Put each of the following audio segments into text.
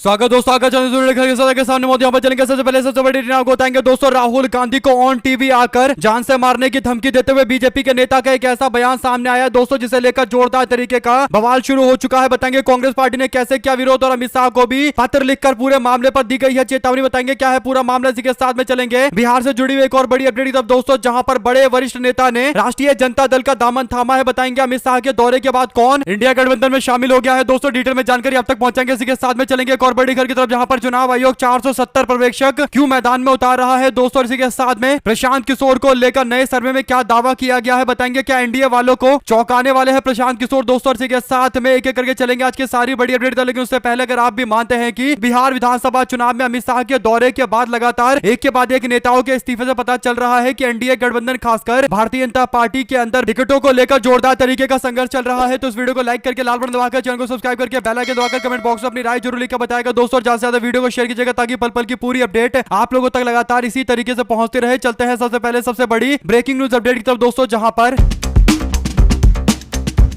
स्वागत दोस्तों, आगे के सामने मोदी यहाँ पर चलेंगे। सबसे पहले सबसे बड़ी न्यूज़ आपको बताएंगे दोस्तों, राहुल गांधी को ऑन टीवी आकर जान से मारने की धमकी देते हुए बीजेपी के नेता का एक ऐसा बयान सामने आया है दोस्तों, जिसे लेकर जोरदार तरीके का बवाल शुरू हो चुका है। बताएंगे कांग्रेस पार्टी ने कैसे किया विरोध और अमित शाह को भी पत्र लिखकर पूरे मामले पर दी गई है चेतावनी। बताएंगे क्या है पूरा मामला, इसी के साथ में चलेंगे बिहार से जुड़ी हुई एक और बड़ी अपडेट तब दोस्तों, जहां पर बड़े वरिष्ठ नेता ने राष्ट्रीय जनता दल का दामन थामा है। बताएंगे अमित शाह के दौरे के बाद कौन इंडिया गठबंधन में शामिल हो गया है दोस्तों, डिटेल में जानकारी अब तक पहुंचाएंगे। इसी के साथ में चलेंगे एक और बड़ी खबर की तरफ, जहां पर चुनाव आयोग 470 पर्यवेक्षक क्यों मैदान में उतार रहा है दोस्तों। इसी के साथ में प्रशांत किशोर को लेकर नए सर्वे में क्या दावा किया गया है। बताएंगे क्या एनडीए वालों को चौंकाने वाले हैं प्रशांत किशोर दोस्तों। इसी के साथ में एक एक करके चलेंगे आज की सारी बड़ी अपडेट। लेकिन उससे पहले अगर आप भी मानते हैं कि बिहार विधानसभा चुनाव में अमित शाह के दौरे के बाद लगातार एक के बाद एक नेताओं के इस्तीफे से पता चल रहा है कि एनडीए गठबंधन खासकर भारतीय जनता पार्टी के अंदर टिकटों को लेकर जोरदार तरीके का संघर्ष चल रहा है, तो इस वीडियो को लाइक करके लाल बटन दबाकर चैनल को सब्सक्राइब करके बेल आइकन दबाकर कमेंट बॉक्स में अपनी राय जरूर लिखकर बताएगा दोस्तों। ज्यादा से ज्यादा वीडियो को शेयर कीजिएगा ताकि पल पल की पूरी अपडेट आप लोगों तक लगातार इसी तरीके से पहुंचते रहे। चलते हैं सबसे पहले सबसे बड़ी ब्रेकिंग न्यूज अपडेट की तरफ दोस्तों, जहां पर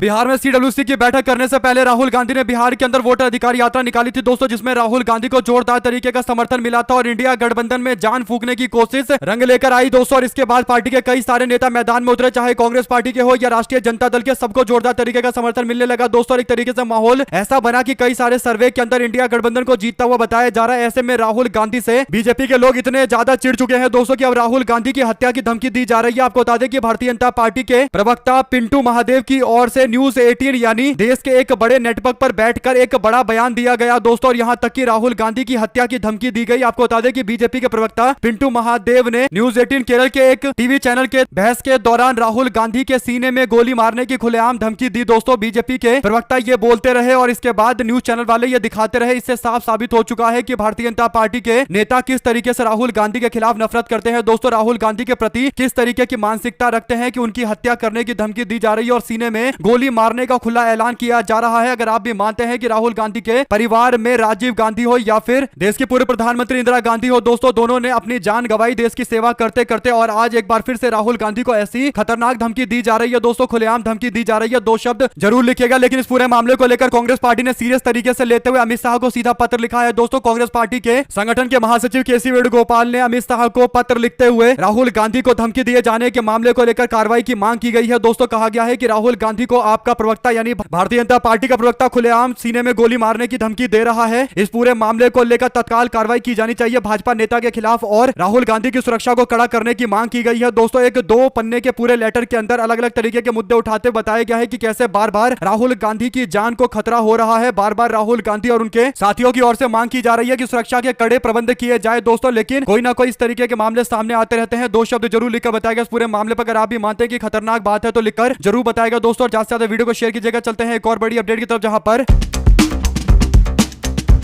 बिहार में सीडब्ल्यूसी की बैठक करने से पहले राहुल गांधी ने बिहार के अंदर वोटर अधिकार यात्रा निकाली थी दोस्तों, जिसमें राहुल गांधी को जोरदार तरीके का समर्थन मिला था और इंडिया गठबंधन में जान फूंकने की कोशिश रंग लेकर आई दोस्तों। और इसके बाद पार्टी के कई सारे नेता मैदान में उतरे, चाहे कांग्रेस पार्टी के हो या राष्ट्रीय जनता दल के, सबको जोरदार तरीके का समर्थन मिलने लगा दोस्तों। एक तरीके से माहौल ऐसा बना कि कई सारे सर्वे के अंदर इंडिया गठबंधन को जीतता हुआ बताया जा रहा है। ऐसे में राहुल गांधी से बीजेपी के लोग इतने ज्यादा चिढ़ चुके हैं दोस्तों कि अब राहुल गांधी की हत्या की धमकी दी जा रही है। आपको बता दें कि भारतीय जनता पार्टी के प्रवक्ता पिंटू महादेव की ओर से न्यूज 18 यानी देश के एक बड़े नेटवर्क पर बैठकर एक बड़ा बयान दिया गया दोस्तों, और यहां तक कि राहुल गांधी की हत्या की धमकी दी गई। आपको बता दें कि बीजेपी के प्रवक्ता पिंटू महादेव ने न्यूज 18 केरल के एक टीवी चैनल के बहस के दौरान राहुल गांधी के सीने में गोली मारने की खुलेआम धमकी दी दोस्तों। बीजेपी के प्रवक्ता ये बोलते रहे और इसके बाद न्यूज चैनल वाले ये दिखाते रहे। इससे साफ साबित हो चुका है कि भारतीय जनता पार्टी के नेता किस तरीके से राहुल गांधी के खिलाफ नफरत करते हैं दोस्तों, राहुल गांधी के प्रति किस तरीके की मानसिकता रखते हैं कि उनकी हत्या करने की धमकी दी जा रही है और सीने में गोली मारने का खुला ऐलान किया जा रहा है। अगर आप भी मानते हैं कि राहुल गांधी के परिवार में राजीव गांधी हो या फिर देश की पूर्व प्रधानमंत्री इंदिरा गांधी हो दोस्तों, दोनों ने अपनी जान गंवाई देश की सेवा करते करते, और आज एक बार फिर से राहुल गांधी को ऐसी खतरनाक धमकी दी जा रही है दोस्तों, खुलेआम धमकी दी जा रही है। दो शब्द जरूर लिखिएगा। लेकिन इस पूरे मामले को लेकर कांग्रेस पार्टी ने सीरियस तरीके से लेते हुए अमित शाह को सीधा पत्र लिखा है दोस्तों। कांग्रेस पार्टी के संगठन के महासचिव केसी वेणुगोपाल ने अमित शाह को पत्र लिखते हुए राहुल गांधी को धमकी दिए जाने के मामले को लेकर कार्रवाई की मांग की गई है दोस्तों। कहा गया है कि राहुल गांधी को आपका प्रवक्ता यानी भारतीय जनता पार्टी का प्रवक्ता खुलेआम सीने में गोली मारने की धमकी दे रहा है। इस पूरे मामले को लेकर तत्काल कार्रवाई की जानी चाहिए भाजपा नेता के खिलाफ और राहुल गांधी की सुरक्षा को कड़ा करने की मांग की गई है दोस्तों। एक 2 पन्ने के पूरे लेटर के अंदर अलग अलग तरीके के मुद्दे उठाते बताया गया है कि कैसे बार बार राहुल गांधी की जान को खतरा हो रहा है। बार बार राहुल गांधी और उनके साथियों की ओर से मांग की जा रही है कि सुरक्षा के कड़े प्रबंध किए जाए दोस्तों, लेकिन कोई ना कोई इस तरीके के मामले सामने आते रहते हैं। 2 शब्द जरूर लिखकर बताएगा इस पूरे मामले पर। अगर आप भी मानते हैं कि खतरनाक बात है तो लिखकर जरूर बताएगा दोस्तों, और ज्यादा से ज्यादा वीडियो को शेयर कीजिएगा। चलते हैं एक और बड़ी अपडेट की तरफ, जहां पर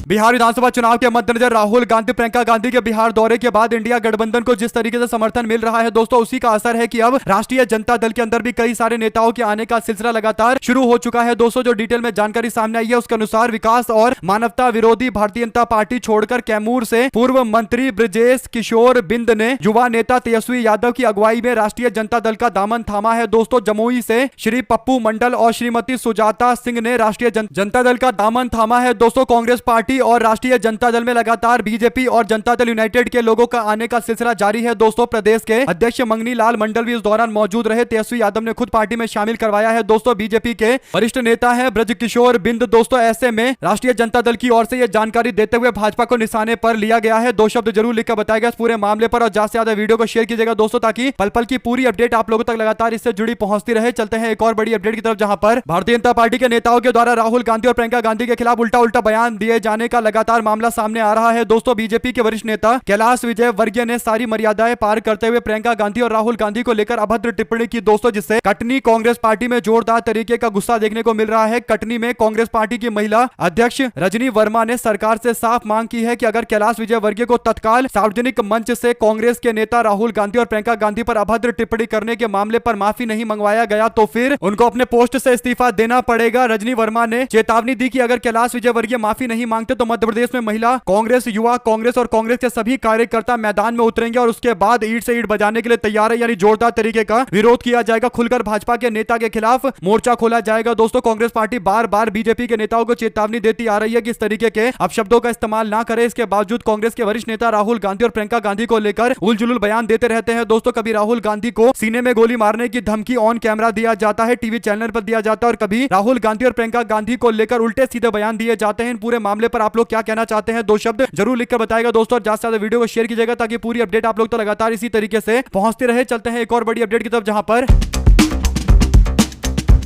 बिहार विधानसभा चुनाव के मद्देनजर राहुल गांधी प्रियंका गांधी के बिहार दौरे के बाद इंडिया गठबंधन को जिस तरीके से समर्थन मिल रहा है दोस्तों, उसी का असर है कि अब राष्ट्रीय जनता दल के अंदर भी कई सारे नेताओं के आने का सिलसिला लगातार शुरू हो चुका है दोस्तों। जो डिटेल में जानकारी सामने आई है उसके अनुसार विकास और मानवता विरोधी भारतीय जनता पार्टी छोड़कर कैमूर से पूर्व मंत्री ब्रजेश किशोर बिंद ने युवा नेता तेजस्वी यादव की अगुवाई में राष्ट्रीय जनता दल का दामन थामा है दोस्तों। जमुई से श्री पप्पू मंडल और श्रीमती सुजाता सिंह ने राष्ट्रीय जनता दल का दामन थामा है दोस्तों। कांग्रेस पार्टी और राष्ट्रीय जनता दल में लगातार बीजेपी और जनता दल यूनाइटेड के लोगों का आने का सिलसिला जारी है दोस्तों। प्रदेश के अध्यक्ष मंगनी लाल मंडल भी इस दौरान मौजूद रहे। तेजस्वी यादव ने खुद पार्टी में शामिल करवाया है दोस्तों। बीजेपी के वरिष्ठ नेता है ब्रज किशोर बिंद दोस्तों। ऐसे में राष्ट्रीय जनता दल की ओर से यह जानकारी देते हुए भाजपा को निशाने पर लिया गया है। 2 शब्द जरूर लिखकर बताएगा इस पूरे मामले पर, और ज्यादा से ज्यादा वीडियो को शेयर कीजिएगा दोस्तों ताकि पल पल की पूरी अपडेट आप लोगों तक लगातार इससे जुड़ी पहुंचती रहे। चलते हैं एक और बड़ी अपडेट की तरफ, जहां पर भारतीय जनता पार्टी के नेताओं के द्वारा राहुल गांधी और प्रियंका गांधी के खिलाफ उल्टा बयान दिए जाने का लगातार मामला सामने आ रहा है दोस्तों। बीजेपी के वरिष्ठ नेता कैलाश विजयवर्गीय ने सारी मर्यादाएं पार करते हुए प्रियंका गांधी और राहुल गांधी को लेकर अभद्र टिप्पणी की दोस्तों, जिससे कटनी कांग्रेस पार्टी में जोरदार तरीके का गुस्सा देखने को मिल रहा है। कटनी में कांग्रेस पार्टी की महिला अध्यक्ष रजनी वर्मा ने सरकार से साफ मांग की है कि अगर कैलाश विजयवर्गीय को तत्काल सार्वजनिक मंच से कांग्रेस के नेता राहुल गांधी और प्रियंका गांधी पर अभद्र टिप्पणी करने के मामले पर माफी नहीं मंगवाया गया तो फिर उनको अपने पोस्ट से इस्तीफा देना पड़ेगा। रजनी वर्मा ने चेतावनी दी कि अगर कैलाश विजयवर्गीय माफी नहीं मांगते तो मध्य प्रदेश में महिला कांग्रेस, युवा कांग्रेस और कांग्रेस के सभी कार्यकर्ता मैदान में उतरेंगे और उसके बाद ईंट से ईंट बजाने के लिए तैयार है, यानी जोरदार तरीके का विरोध किया जाएगा। खुलकर भाजपा के नेता के खिलाफ मोर्चा खोला जाएगा। दोस्तों, कांग्रेस पार्टी बार बार बीजेपी के नेताओं को चेतावनी देती आ रही है कि इस तरीके के अपशब्दों का इस्तेमाल ना करें। इसके बावजूद कांग्रेस के वरिष्ठ नेता राहुल गांधी और प्रियंका गांधी को लेकर उलझुल बयान देते रहते हैं। दोस्तों, कभी राहुल गांधी को सीने में गोली मारने की धमकी ऑन कैमरा दिया जाता है, टीवी चैनल पर दिया जाता है, और कभी राहुल गांधी और प्रियंका गांधी को लेकर उल्टे सीधे बयान दिए जाते हैं। इन पूरे मामले पर आप लोग क्या कहना चाहते हैं? दो शब्द जरूर लिखकर बताएगा दोस्तों, और ज्यादा से ज्यादा वीडियो को शेयर कीजिएगा ताकि पूरी अपडेट आप लोग तो लगातार इसी तरीके से पहुंचते रहे। चलते हैं एक और बड़ी अपडेट की तरफ, जहां पर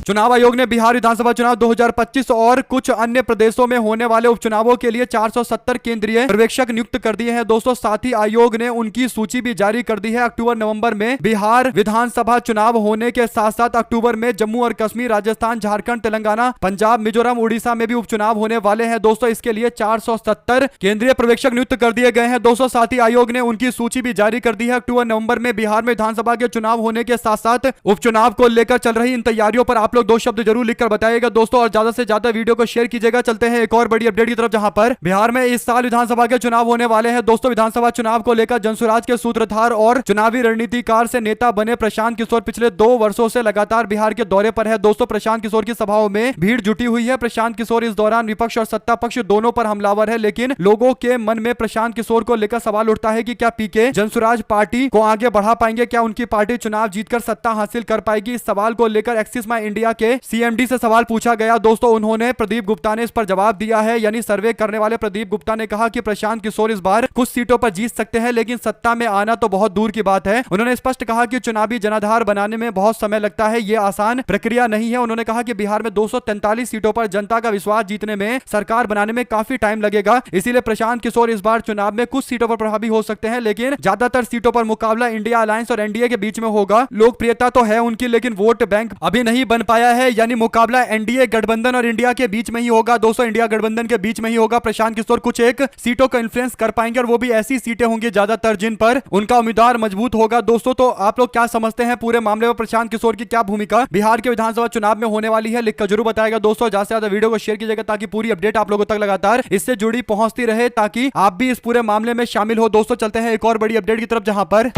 चुनाव आयोग ने बिहार विधानसभा चुनाव 2025 और कुछ अन्य प्रदेशों में होने वाले उपचुनावों के लिए 470 केंद्रीय पर्यवेक्षक नियुक्त कर दिए हैं। दोस्तों, साथ ही आयोग ने उनकी सूची भी जारी कर दी है। अक्टूबर नवंबर में बिहार विधानसभा चुनाव होने के साथ साथ अक्टूबर में जम्मू और कश्मीर, राजस्थान, झारखंड, तेलंगाना, पंजाब, मिजोरम, उड़ीसा में भी उपचुनाव होने वाले हैं। दोस्तों, इसके लिए 470 केंद्रीय पर्यवेक्षक नियुक्त कर दिए गए हैं। दोस्तों, साथ ही आयोग ने उनकी सूची भी जारी कर दी है। अक्टूबर नवंबर में बिहार में विधानसभा के चुनाव होने के साथ साथ उपचुनाव को लेकर चल रही इन तैयारियों पर आप लोग दो शब्द जरूर लिखकर बताइएगा दोस्तों, और ज्यादा से ज्यादा वीडियो को शेयर कीजिएगा। चलते हैं एक और बड़ी अपडेट की तरफ, जहां पर बिहार में इस साल विधानसभा के चुनाव होने वाले हैं। दोस्तों, विधानसभा चुनाव को लेकर जनसुराज के सूत्रधार और चुनावी रणनीतिकार से नेता बने प्रशांत किशोर पिछले 2 वर्षों से लगातार बिहार के दौरे पर है। दोस्तों, प्रशांत किशोर की सभाओं में भीड़ जुटी हुई है। प्रशांत किशोर इस दौरान विपक्ष और सत्ता पक्ष दोनों पर हमलावर है, लेकिन लोगों के मन में प्रशांत किशोर को लेकर सवाल उठता है कि क्या पीके जनसुराज पार्टी को आगे बढ़ा पाएंगे, क्या उनकी पार्टी चुनाव जीतकर सत्ता हासिल कर पाएगी? इस सवाल को लेकर एक्सिस माई इंडिया के सीएमडी से सवाल पूछा गया। दोस्तों, उन्होंने प्रदीप गुप्ता ने इस पर जवाब दिया है, यानी सर्वे करने वाले प्रदीप गुप्ता ने कहा कि प्रशांत किशोर इस बार कुछ सीटों पर जीत सकते हैं, लेकिन सत्ता में आना तो बहुत दूर की बात है। उन्होंने स्पष्ट कहा कि चुनावी जनाधार बनाने में बहुत समय लगता है, यह आसान प्रक्रिया नहीं है। उन्होंने कहा कि बिहार में 243 सीटों पर जनता का विश्वास जीतने में, सरकार बनाने में काफी टाइम लगेगा। इसीलिए प्रशांत किशोर इस बार चुनाव में कुछ सीटों पर प्रभावी हो सकते हैं, लेकिन ज्यादातर सीटों पर मुकाबला इंडिया अलायंस और एनडीए के बीच में होगा। लोकप्रियता तो है उनकी, लेकिन वोट बैंक अभी नहीं बन पाया है, यानी मुकाबला एनडीए गठबंधन और इंडिया के बीच में ही होगा। दोस्तों, इंडिया गठबंधन के बीच में ही होगा। प्रशांत किशोर कुछ एक सीटों को इन्फ्लुएंस कर पाएंगे, और वो भी ऐसी सीटें होंगी ज्यादातर जिन पर उनका उम्मीदवार मजबूत होगा। दोस्तों, तो आप लोग क्या समझते हैं पूरे मामले में प्रशांत किशोर की क्या भूमिका बिहार के विधानसभा चुनाव में होने वाली है? लिखकर जरूर बताएगा दोस्तों। ज्यादा से ज्यादा वीडियो को शेयर कीजिएगा ताकि पूरी अपडेट आप लोगों तक लगातार इससे जुड़ी पहुंचती रहे, ताकि आप भी इस पूरे मामले में शामिल हो। दोस्तों, चलते हैं एक और बड़ी अपडेट की तरफ, जहां पर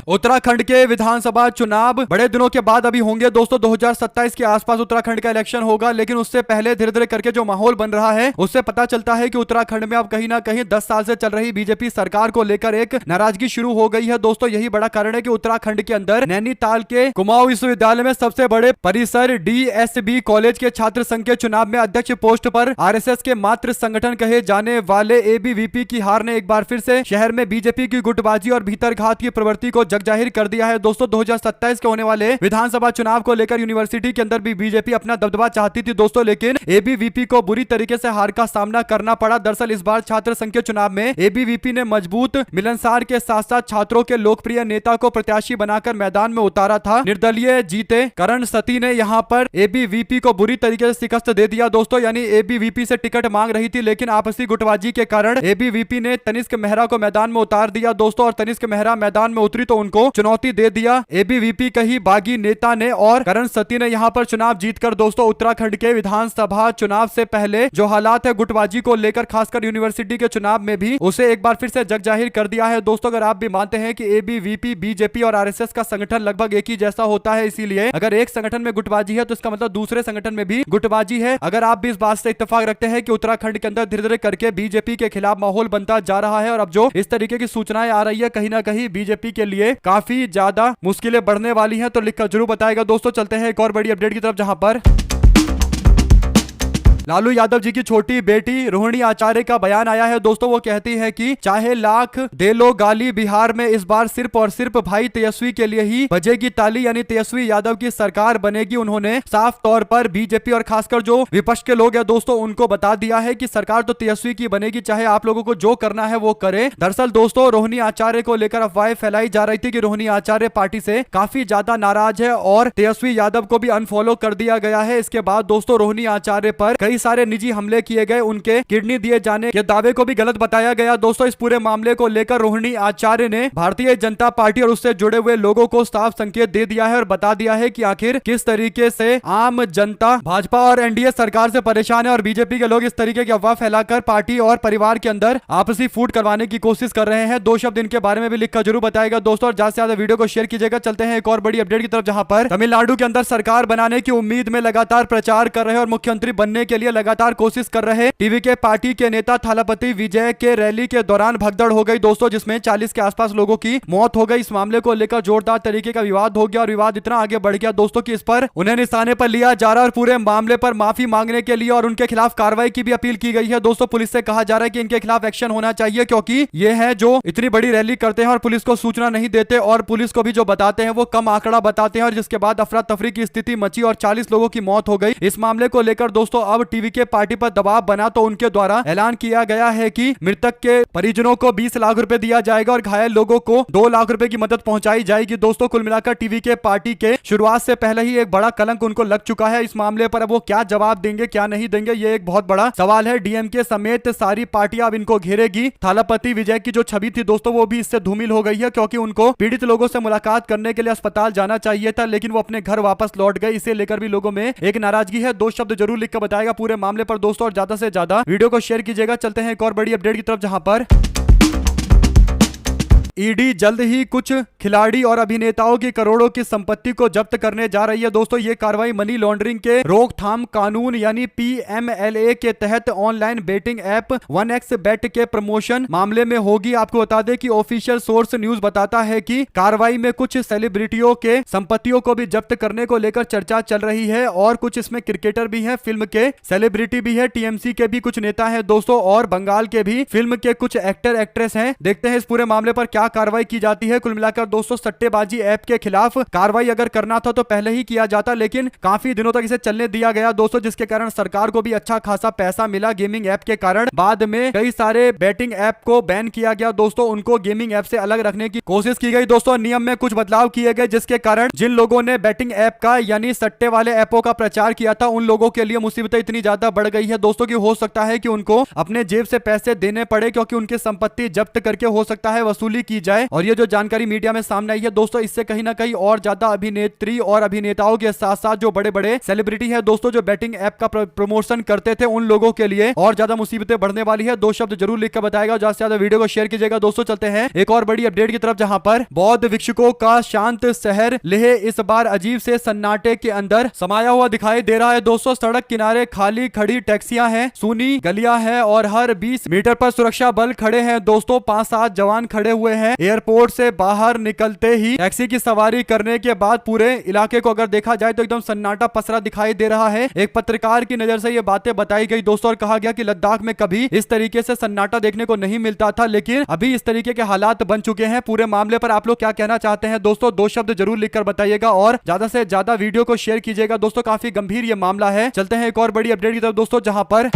उत्तराखंड के विधानसभा चुनाव बड़े दिनों के बाद अभी होंगे। दोस्तों, 2027 के आसपास उत्तराखंड का इलेक्शन होगा, लेकिन उससे पहले धीरे धीरे करके जो माहौल बन रहा है उससे पता चलता है कि उत्तराखंड में अब कहीं ना कहीं 10 साल से चल रही बीजेपी सरकार को लेकर एक नाराजगी शुरू हो गई है। दोस्तों, यही बड़ा कारण है कि उत्तराखंड के अंदर नैनीताल के कुमाऊं विश्वविद्यालय में सबसे बड़े परिसर डीएसबी कॉलेज के छात्र संघ के चुनाव में अध्यक्ष पोस्ट पर आरएसएस के मात्र संगठन कहे जाने वाले एबीवीपी की हार ने एक बार फिर से शहर में बीजेपी की गुटबाजी और भीतरघात की प्रवृत्ति को जाहिर कर दिया है। दोस्तों, 2027 के होने वाले विधानसभा चुनाव को लेकर यूनिवर्सिटी के अंदर भी बीजेपी अपना दबदबा चाहती थी दोस्तों, लेकिन एबीवीपी को बुरी तरीके से हार का सामना करना पड़ा। दरअसल इस बार छात्र संघ के चुनाव में एबीवीपी ने मजबूत मिलनसार के साथ साथ छात्रों के लोकप्रिय नेता को प्रत्याशी बनाकर मैदान में उतारा था। निर्दलीय जीते करण सती ने यहां पर एबीवीपी को बुरी तरीके से शिकस्त दे दिया दोस्तों, यानी एबीवीपी से टिकट मांग रही थी, लेकिन आपसी गुटबाजी के कारण एबीवीपी ने तनिष्क मेहरा को मैदान में उतार दिया दोस्तों, और तनिष्क मेहरा मैदान में उतरी तो उनको चुनौती दे दिया एबीवीपी का ही बागी नेता ने, और करण सती ने यहां पर चुनाव जीतकर दोस्तों उत्तराखंड के विधानसभा चुनाव से पहले जो हालात है गुटबाजी को लेकर, खासकर यूनिवर्सिटी के चुनाव में भी, उसे एक बार फिर से जग जाहिर कर दिया है दोस्तों। अगर आप भी मानते हैं कि एबीवीपी, बीजेपी और आरएसएस का संगठन लगभग एक ही जैसा होता है, इसीलिए अगर एक संगठन में गुटबाजी है तो इसका मतलब दूसरे संगठन में भी गुटबाजी है। अगर आप भी इस बात से इत्तेफाक रखते हैं कि उत्तराखंड के अंदर धीरे धीरे करके बीजेपी के खिलाफ माहौल बनता जा रहा है, और अब जो इस तरीके की सूचनाएं आ रही है कहीं ना कहीं बीजेपी के लिए काफी ज्यादा मुश्किलें बढ़ने वाली हैं, तो लिखकर जरूर बताएगा दोस्तों। चलते हैं एक और बड़ी अपडेट की तरफ, जहां पर लालू यादव जी की छोटी बेटी रोहिणी आचार्य का बयान आया है दोस्तों। वो कहती है कि चाहे लाख दे लो गाली, बिहार में इस बार सिर्फ और सिर्फ भाई तेजस्वी के लिए ही बजेगी ताली, यानी तेजस्वी यादव की सरकार बनेगी। उन्होंने साफ तौर पर बीजेपी और खासकर जो विपक्ष के लोग हैं दोस्तों उनको बता दिया है कि सरकार तो तेजस्वी की बनेगी, चाहे आप लोगों को जो करना है वो करे। दरअसल दोस्तों, रोहिणी आचार्य को लेकर अफवाहें फैलाई जा रही थी कि रोहिणी आचार्य पार्टी से काफी ज्यादा नाराज है और तेजस्वी यादव को भी अनफॉलो कर दिया गया है। इसके बाद दोस्तों रोहिणी आचार्य पर कई कई सारे निजी हमले किए गए, उनके किडनी दिए जाने के दावे को भी गलत बताया गया। दोस्तों इस पूरे मामले को लेकर रोहिणी आचार्य ने भारतीय जनता पार्टी और उससे जुड़े हुए लोगों को साफ संकेत दे दिया है और बता दिया है कि आखिर किस तरीके से आम जनता भाजपा और एनडीए सरकार से परेशान है और बीजेपी के लोग इस तरीके की अफवाह फैलाकर पार्टी और परिवार के अंदर आपसी फूट करवाने की कोशिश कर रहे हैं। 2 शब्द इनके बारे में भी लिखकर जरूर बताएगा दोस्तों, और ज्यादा से ज्यादा वीडियो को शेयर कीजिएगा। चलते हैं एक और बड़ी अपडेट की तरफ, जहां पर तमिलनाडु के अंदर सरकार बनाने की उम्मीद में लगातार प्रचार कर रहे और मुख्यमंत्री बनने के लिए लगातार कोशिश कर रहे टीवी के पार्टी के नेता थालापति विजय के रैली के दौरान भगदड़ हो गई दोस्तों, जिसमें 40 के आसपास लोगों की मौत हो गई। इस मामले को लेकर जोरदार तरीके का विवाद हो गया और विवाद इतना आगे बढ़ गया दोस्तों कि इस पर उन्हें निशाने पर लिया जा रहा है और पूरे मामले पर माफी मांगने के लिए और उनके खिलाफ कार्रवाई की भी अपील की गई है दोस्तों। पुलिस से कहा जा रहा है कि इनके खिलाफ एक्शन होना चाहिए, क्योंकि ये है जो इतनी बड़ी रैली करते हैं और पुलिस को सूचना नहीं देते और पुलिस को भी जो बताते हैं वो कम आंकड़ा बताते हैं, और जिसके बाद अफरा तफरी की स्थिति मची और 40 लोगों की मौत हो गई। इस मामले को लेकर दोस्तों अब टीवी के पार्टी पर दबाव बना तो उनके द्वारा ऐलान किया गया है कि मृतक के परिजनों को 20 लाख रुपए दिया जाएगा और घायल लोगों को 2 लाख रुपए की मदद पहुंचाई जाएगी। दोस्तों कुल मिलाकर टीवी के पार्टी के शुरुआत से पहले ही एक बड़ा कलंक उनको लग चुका है। इस मामले पर अब वो क्या जवाब देंगे क्या नहीं देंगे, ये एक बहुत बड़ा सवाल है। डीएमके समेत सारी पार्टियां अब इनको घेरेगी। थालापति विजय की जो छवि थी दोस्तों वो भी इससे धूमिल हो गई है, क्योंकि उनको पीड़ित लोगों से मुलाकात करने के लिए अस्पताल जाना चाहिए था, लेकिन वो अपने घर वापस लौट गए। इसे लेकर भी लोगों में एक नाराजगी है। 2 शब्द जरूर लिख कर बताएगा पूरे मामले पर दोस्तों, और ज्यादा से ज्यादा वीडियो को शेयर कीजिएगा। चलते हैं एक और बड़ी अपडेट की तरफ, जहां पर ईडी जल्द ही कुछ खिलाड़ी और अभिनेताओं की करोड़ों की संपत्ति को जब्त करने जा रही है दोस्तों। ये कार्रवाई मनी लॉन्ड्रिंग के रोकथाम कानून यानी पीएमएलए के तहत ऑनलाइन बेटिंग ऐप 1xBet के प्रमोशन मामले में होगी। आपको बता दें कि ऑफिशियल सोर्स न्यूज बताता है कि कार्रवाई में कुछ सेलिब्रिटियों के संपत्तियों को भी जब्त करने को लेकर चर्चा चल रही है, और कुछ इसमें क्रिकेटर भी है, फिल्म के सेलिब्रिटी भी है, टीएमसी के भी कुछ नेता है दोस्तों, और बंगाल के भी फिल्म के कुछ एक्टर एक्ट्रेस हैं। देखते हैं इस पूरे मामले पर क्या कार्रवाई की जाती है। कुल मिलाकर दोस्तों सट्टेबाजी ऐप के खिलाफ कार्रवाई अगर करना था तो पहले ही किया जाता, लेकिन काफी दिनों तक इसे चलने दिया गया दोस्तों, जिसके कारण सरकार को भी अच्छा खासा पैसा मिला गेमिंग ऐप के कारण। बाद में कई सारे बैटिंग ऐप को बैन किया गया दोस्तों, उनको गेमिंग ऐप से अलग रखने की कोशिश की गई दोस्तों। नियम में कुछ बदलाव किए गए, जिसके कारण जिन लोगों ने बैटिंग ऐप का यानी सट्टे वाले ऐपों का प्रचार किया था उन लोगों के लिए मुसीबतें इतनी ज्यादा बढ़ गई है दोस्तों कि हो सकता है कि उनको अपने जेब से पैसे देने पड़े, क्योंकि उनकी संपत्ति जब्त करके हो सकता है वसूली की जाए। और ये जो जानकारी मीडिया में सामने आई है दोस्तों, इससे कहीं ना कहीं और ज्यादा अभिनेत्री और अभिनेताओं के साथ साथ जो बड़े बड़े सेलिब्रिटी है दोस्तों जो बैटिंग ऐप का प्रमोशन करते थे उन लोगों के लिए और ज्यादा मुसीबतें बढ़ने वाली है। 2 शब्द जरूर लिखकर बताएगा, ज्यादा से ज्यादा वीडियो को शेयर कीजिएगा दोस्तों। चलते हैं एक और बड़ी अपडेट की तरफ, जहां पर बौद्ध भिक्षुकों का शांत शहर लेह इस बार अजीब से सन्नाटे के अंदर समाया हुआ दिखाई दे रहा है दोस्तों। सड़क किनारे खाली खड़ी टैक्सियां हैं, सूनी गलियां हैं और हर 20 मीटर पर सुरक्षा बल खड़े हैं दोस्तों। 5-7 जवान खड़े हुए हैं। एयरपोर्ट से बाहर निकलते ही टैक्सी की सवारी करने के बाद पूरे इलाके को अगर देखा जाए तो एकदम सन्नाटा पसरा दिखाई दे रहा है। एक पत्रकार की नजर से ये बातें बताई गई दोस्तों और कहा गया कि लद्दाख में कभी इस तरीके से सन्नाटा देखने को नहीं मिलता था, लेकिन अभी इस तरीके के हालात बन चुके हैं। पूरे मामले पर आप लोग क्या कहना चाहते हैं दोस्तों? 2 शब्द जरूर लिखकर बताइएगा और ज्यादा से ज्यादा वीडियो को शेयर कीजिएगा दोस्तों। काफी गंभीर ये मामला है। चलते हैं एक और बड़ी अपडेट की तरफ दोस्तों, जहां पर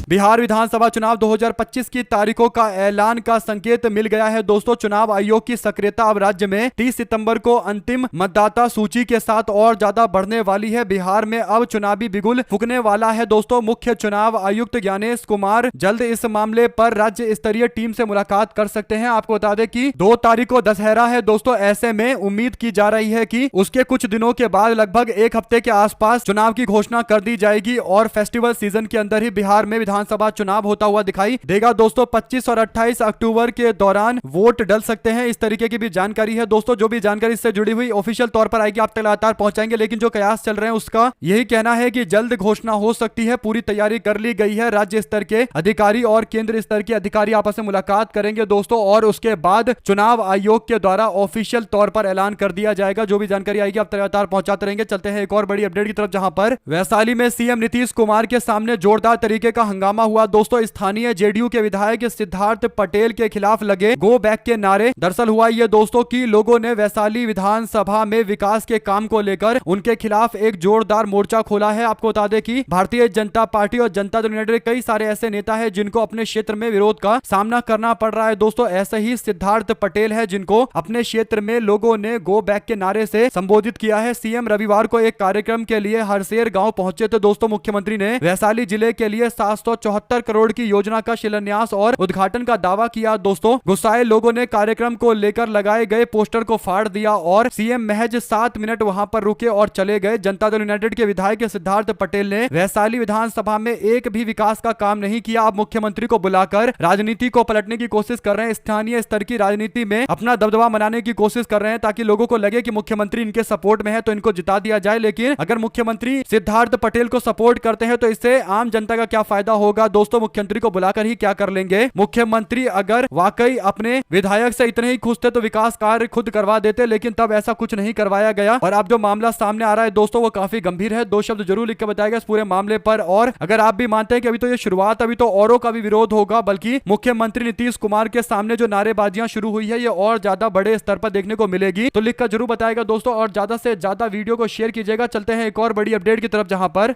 बिहार विधानसभा चुनाव 2025 की तारीखों का ऐलान का संकेत मिल गया है दोस्तों। चुनाव आयोग की सक्रियता अब राज्य में 30 सितंबर को अंतिम मतदाता सूची के साथ और ज्यादा बढ़ने वाली है। बिहार में अब चुनावी बिगुल फूकने वाला है दोस्तों। मुख्य चुनाव आयुक्त ज्ञानेश कुमार जल्द इस मामले पर राज्य स्तरीय टीम से मुलाकात कर सकते हैं। आपको बता दें कि 2 तारीख को दशहरा है दोस्तों। ऐसे में उम्मीद की जा रही है कि उसके कुछ दिनों के बाद लगभग 1 हफ्ते के आसपास चुनाव की घोषणा कर दी जाएगी और फेस्टिवल सीजन के अंदर ही बिहार में विधानसभा चुनाव होता हुआ दिखाई देगा दोस्तों। 25 और 28 अक्टूबर के दौरान वोट डल सकते हैं, इस तरीके की भी जानकारी है दोस्तों। जो भी जानकारी इससे जुड़ी हुई ऑफिशियल तौर पर आएगी आप तक लगातार पहुंचाएंगे, लेकिन जो कयास चल रहे हैं उसका यही कहना है कि जल्द घोषणा हो सकती है। पूरी तैयारी कर ली गई है। राज्य स्तर के अधिकारी और केंद्र स्तर के अधिकारी आपस में मुलाकात करेंगे दोस्तों और उसके बाद चुनाव आयोग के द्वारा ऑफिशियल तौर पर ऐलान कर दिया जाएगा। जो भी जानकारी आएगी आप लगातार पहुंचाते रहेंगे। चलते हैं एक और बड़ी अपडेट की तरफ, जहां पर वैशाली में सीएम नीतीश कुमार के सामने जोरदार तरीके का हंगामा हंगामा हुआ दोस्तों। स्थानीय जेडीयू के विधायक सिद्धार्थ पटेल के खिलाफ लगे गो बैक के नारे। दरअसल हुआ ये दोस्तों कि लोगों ने वैशाली विधानसभा में विकास के काम को लेकर उनके खिलाफ एक जोरदार मोर्चा खोला है। आपको बता दें कि भारतीय जनता पार्टी और जनता दल यूनाइटेड कई सारे ऐसे नेता हैं जिनको अपने क्षेत्र में विरोध का सामना करना पड़ रहा है दोस्तों। ऐसे ही सिद्धार्थ पटेल है जिनको अपने क्षेत्र में लोगों ने गो बैक के नारे से संबोधित किया है। सीएम रविवार को एक कार्यक्रम के लिए हरसेर गांव पहुंचे थे दोस्तों। मुख्यमंत्री ने वैशाली जिले के लिए 774 करोड़ की योजना का शिलान्यास और उद्घाटन का दावा किया दोस्तों। गुस्साए लोगों ने कार्यक्रम को लेकर लगाए गए पोस्टर को फाड़ दिया और सीएम महज 7 मिनट वहां पर रुके और चले गए। जनता दल यूनाइटेड के विधायक सिद्धार्थ पटेल ने वैशाली विधानसभा में एक भी विकास का काम नहीं किया। अब मुख्यमंत्री को बुलाकर राजनीति को पलटने की कोशिश कर रहे हैं। स्थानीय स्तर की राजनीति में अपना दबदबा बनाने की कोशिश कर रहे हैं ताकि लोगों को लगे कि मुख्यमंत्री इनके सपोर्ट में है तो इनको जिता दिया जाए। लेकिन अगर मुख्यमंत्री सिद्धार्थ पटेल को सपोर्ट करते हैं तो इससे आम जनता का क्या फायदा होगा दोस्तों। मुख्यमंत्री को बुलाकर ही क्या कर लेंगे। मुख्यमंत्री अगर वाकई अपने विधायक से इतने ही खुश थे तो विकास कार्य खुद करवा देते, लेकिन तब ऐसा कुछ नहीं करवाया गया। और अब जो मामला सामने आ रहा है दोस्तों वो काफी गंभीर है। 2 शब्द जरूर लिख के बताएगा इस पूरे मामले पर। और अगर आप भी मानते हैं कि अभी तो ये शुरुआत, अभी तो औरों का भी विरोध होगा, बल्कि मुख्यमंत्री नीतीश कुमार के सामने जो नारेबाजियां शुरू हुई है ये और ज्यादा बड़े स्तर पर देखने को मिलेगी, तो लिखकर जरूर बताएगा दोस्तों। और ज्यादा से ज्यादा वीडियो को शेयर कीजिएगा। चलते हैं एक और बड़ी अपडेट की तरफ जहां पर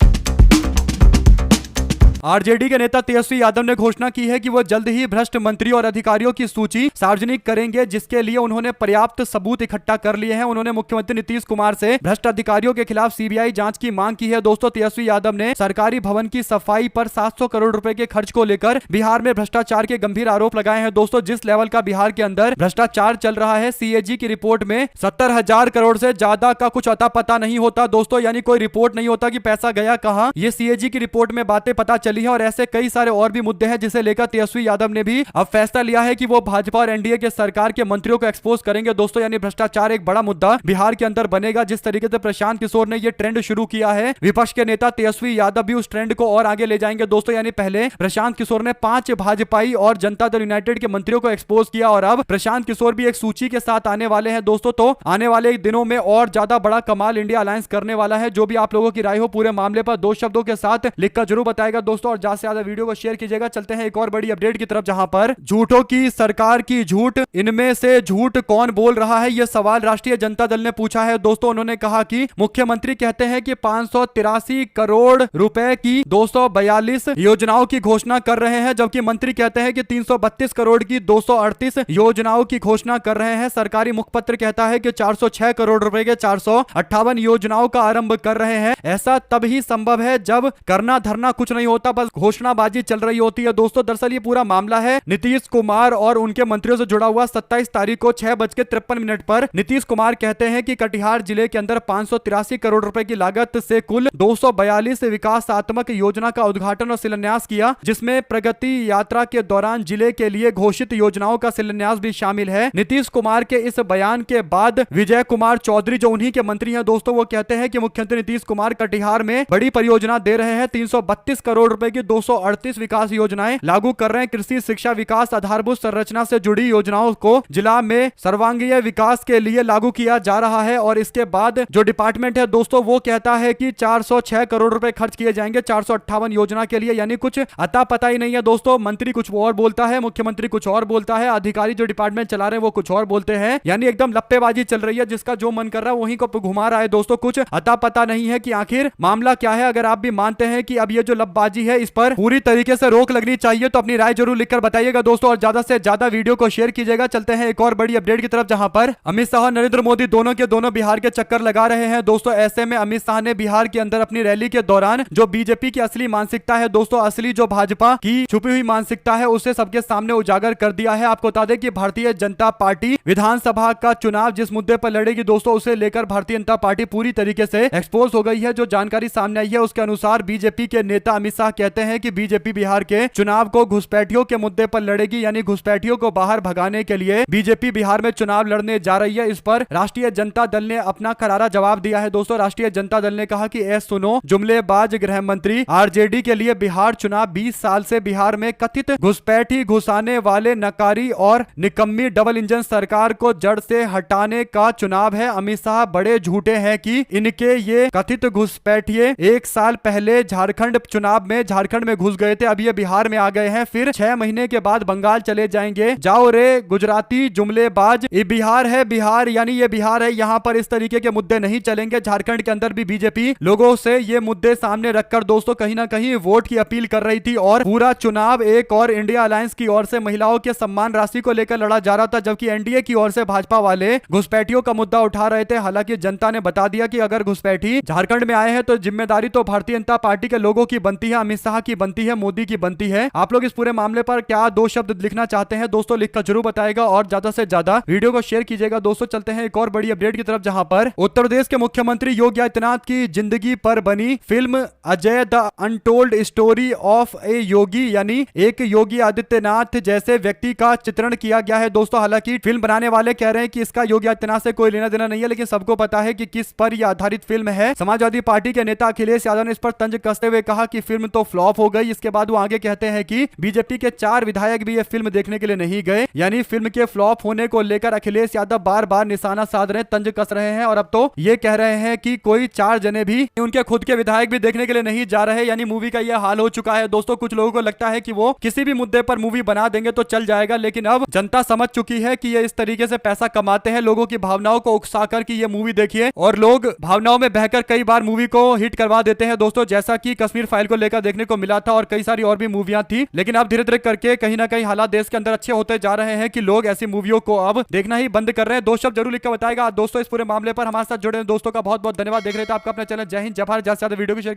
आरजेडी के नेता तेजस्वी यादव ने घोषणा की है कि वो जल्द ही भ्रष्ट मंत्री और अधिकारियों की सूची सार्वजनिक करेंगे, जिसके लिए उन्होंने पर्याप्त सबूत इकट्ठा कर लिए हैं। उन्होंने मुख्यमंत्री नीतीश कुमार से भ्रष्ट अधिकारियों के खिलाफ सीबीआई जांच की मांग की है दोस्तों। तेजस्वी यादव ने सरकारी भवन की सफाई पर 700 करोड़ रुपए के खर्च को लेकर बिहार में भ्रष्टाचार के गंभीर आरोप लगाए हैं दोस्तों। जिस लेवल का बिहार के अंदर भ्रष्टाचार चल रहा है, सीएजी की रिपोर्ट में 70,000 करोड़ से ज्यादा का कुछ अता पता नहीं होता दोस्तों। यानी कोई रिपोर्ट नहीं होता कि पैसा गया कहां। ये सीएजी की रिपोर्ट में बातें पता चली है। और ऐसे कई सारे और भी मुद्दे हैं जिसे लेकर तेजस्वी यादव ने भी अब फैसला लिया है कि वो भाजपा और एनडीए के सरकार के मंत्रियों को एक्सपोज करेंगे दोस्तों। यानी भ्रष्टाचार एक बड़ा मुद्दा बिहार के अंदर बनेगा। जिस तरीके से प्रशांत किशोर ने ये ट्रेंड शुरू किया है, विपक्ष के नेता तेजस्वी यादव भी उस ट्रेंड को और आगे ले जाएंगे दोस्तों। यानी पहले प्रशांत किशोर ने 5 भाजपाई और जनता दल यूनाइटेड के मंत्रियों को एक्सपोज किया और अब प्रशांत किशोर भी एक सूची के साथ आने वाले हैं दोस्तों। तो आने वाले दिनों में और ज्यादा बड़ा कमाल इंडिया अलायंस करने वाला है। जो भी आप लोगों की राय हो पूरे मामले पर 2 शब्दों के साथ लिखकर जरूर बताएगा दोस्तों। और ज्यादा से ज्यादा वीडियो को शेयर कीजिएगा। चलते हैं एक और बड़ी अपडेट की तरफ जहां पर झूठों की सरकार की झूठ, इनमें से झूठ कौन बोल रहा है, यह सवाल राष्ट्रीय जनता दल ने पूछा है दोस्तों। उन्होंने कहा कि मुख्यमंत्री कहते हैं कि 583 करोड़ रुपए की 242 योजनाओं की घोषणा कर रहे हैं, जबकि मंत्री कहते हैं कि 332 करोड़ की 238 योजनाओं की घोषणा कर रहे हैं। सरकारी मुखपत्र कहता है कि 406 करोड़ रुपए के 458 योजनाओं का आरंभ कर रहे हैं। ऐसा तब ही संभव है जब करना धरना कुछ नहीं होता, बस घोषणाबाजी चल रही होती है दोस्तों। दरअसल ये पूरा मामला है नीतीश कुमार और उनके मंत्रियों से जुड़ा हुआ। 27 तारीख को 6:53 पर नीतीश कुमार कहते हैं कि कटिहार जिले के अंदर 583 करोड़ रुपए की लागत से कुल 242 विकासात्मक योजना का उद्घाटन और शिलान्यास किया, जिसमें प्रगति यात्रा के दौरान जिले के लिए घोषित योजनाओं का शिलान्यास भी शामिल है। नीतीश कुमार के इस बयान के बाद विजय कुमार चौधरी, जो उन्हीं के मंत्री हैं दोस्तों, वो कहते हैं कि मुख्यमंत्री नीतीश कुमार कटिहार में बड़ी परियोजना दे रहे हैं। 332 करोड़ रुपए की 238 विकास योजनाएं लागू कर रहे हैं। कृषि, शिक्षा, विकास, आधारभूत संरचना से जुड़ी योजनाओं को जिला में सर्वांगीण विकास के लिए लागू किया जा रहा है। और इसके बाद जो डिपार्टमेंट है दोस्तों वो कहता है कि 406 करोड़ रुपए खर्च किए जाएंगे 458 योजना के लिए। यानी कुछ अता पता ही नहीं है दोस्तों। मंत्री कुछ और बोलता है, मुख्यमंत्री कुछ और बोलता है, अधिकारी जो डिपार्टमेंट चला रहे हैं वो कुछ और बोलते हैं। यानी एकदम लप्पेबाजी चल रही है, जिसका जो मन कर रहा है वहीं को घुमा रहा है दोस्तों। कुछ अता पता नहीं है कि आखिर मामला क्या है। अगर आप भी मानते हैं कि अब ये जो लप्पेबाजी है इस पर पूरी तरीके से रोक लगनी चाहिए तो अपनी राय जरूर लिखकर बताइएगा दोस्तों। और ज्यादा से ज्यादा वीडियो को शेयर कीजिएगा। चलते हैं एक और बड़ी अपडेट की तरफ जहां पर अमित शाह और नरेंद्र मोदी दोनों के दोनों बिहार के चक्कर लगा रहे हैं दोस्तों। ऐसे में अमित शाह ने बिहार के अंदर अपनी रैली के दौरान जो बीजेपी की असली मानसिकता है दोस्तों, असली जो भाजपा की छुपी हुई मानसिकता है उसे सबके सामने उजागर कर दिया है। आपको बता दें कि भारतीय जनता पार्टी विधानसभा का चुनाव जिस मुद्दे पर लड़ेगी दोस्तों, उसे लेकर भारतीय जनता पार्टी पूरी तरीके से एक्सपोज हो गई है। जो जानकारी सामने आई है उसके अनुसार बीजेपी के नेता अमित शाह कहते हैं कि बीजेपी बिहार के चुनाव को घुसपैठियों के मुद्दे पर लड़ेगी। यानी घुसपैठियों को बाहर भगाने के लिए बीजेपी बिहार में चुनाव लड़ने जा रही है। इस पर राष्ट्रीय जनता दल ने अपना करारा जवाब दिया है दोस्तों। राष्ट्रीय जनता दल ने कहा कि सुनो जुमलेबाज गृह मंत्री, आरजेडी के लिए बिहार चुनाव 20 साल से बिहार में कथित घुसपैठी घुसाने वाले नकारी और निकम्मी डबल इंजन सरकार को जड़ से हटाने का चुनाव है। अमित शाह बड़े झूठे हैं कि इनके ये कथित घुसपैठिए 1 साल पहले झारखंड चुनाव में में झारखंड में घुस गए थे, अब ये बिहार में आ गए हैं, फिर 6 महीने के बाद बंगाल चले जाएंगे। जाओ रे गुजराती जुमलेबाज, ये बिहार है, बिहार यानी ये बिहार है, यहाँ पर इस तरीके के मुद्दे नहीं चलेंगे। झारखंड के अंदर भी बीजेपी लोगों से ये मुद्दे सामने रखकर दोस्तों कहीं ना कहीं वोट की अपील कर रही थी और पूरा चुनाव एक और इंडिया अलायंस की ओर से महिलाओं के सम्मान राशि को लेकर लड़ा जा रहा था, जबकि एनडीए की ओर से भाजपा वाले घुसपैठियों का मुद्दा उठा रहे थे। हालांकि जनता ने बता दिया कि अगर घुसपैठी झारखंड में आए हैं तो जिम्मेदारी तो भारतीय जनता पार्टी के लोगों की बनती है, अमित शाह की बनती है, मोदी की बनती है। आप लोग इस पूरे मामले पर क्या 2 शब्द लिखना चाहते हैं दोस्तों, लिखकर जरूर बताएगा और ज्यादा से ज्यादा वीडियो को शेयर कीजिएगा। दोस्तों चलते हैं एक और बड़ी अपडेट की तरफ, जहां पर उत्तर प्रदेश के मुख्यमंत्री योगी आदित्यनाथ की जिंदगी पर बनी film Ajay the untold story of a yogi यानी एक योगी आदित्यनाथ जैसे व्यक्ति का चित्रण किया गया है दोस्तों। हालांकि फिल्म बनाने वाले कह रहे हैं कि इसका योगी आदित्यनाथ से कोई लेना देना नहीं है, लेकिन सबको पता है कि किस पर यह आधारित फिल्म है। समाजवादी पार्टी के नेता अखिलेश यादव ने इस पर तंज कसते हुए कहा कि फिल्म तो फ्लॉप हो गई। इसके बाद वो आगे कहते हैं कि बीजेपी के 4 विधायक भी ये फिल्म देखने के लिए नहीं गए, यानी फिल्म के फ्लॉप होने को लेकर अखिलेश यादव बार बार निशाना साध रहे, तंज कस रहे हैं और अब तो ये कह रहे हैं कि कोई 4 जने भी उनके खुद के विधायक भी देखने के लिए नहीं जा रहे, यानी मूवी का यह हाल हो चुका है दोस्तों। कुछ लोगों को लगता है कि वो किसी भी मुद्दे पर मूवी बना देंगे तो चल जाएगा, लेकिन अब जनता समझ चुकी है कि ये इस तरीके से पैसा कमाते हैं, लोगों की भावनाओं को उकसाकर कि ये मूवी देखिए, और लोग भावनाओं में बहकर कई बार मूवी को हिट करवा देते हैं दोस्तों, जैसा कि कश्मीर फाइल को लेकर देखने को मिला था और कई सारी और भी मूवियां थी। लेकिन अब धीरे धीरे करके कहीं ना कहीं हालात देश के अंदर अच्छे होते जा रहे हैं कि लोग ऐसी मूवियों को अब देखना ही बंद कर रहे हैं। 2 शब्द जरूर लिखकर बताएगा दोस्तों। इस पूरे मामले पर हमारे साथ जुड़े दोस्तों का बहुत बहुत धन्यवाद। देख रहे थे आपका अपना चैनल जय हिंद जय भारत। ज्यादा से ज्यादा वीडियो को शेयर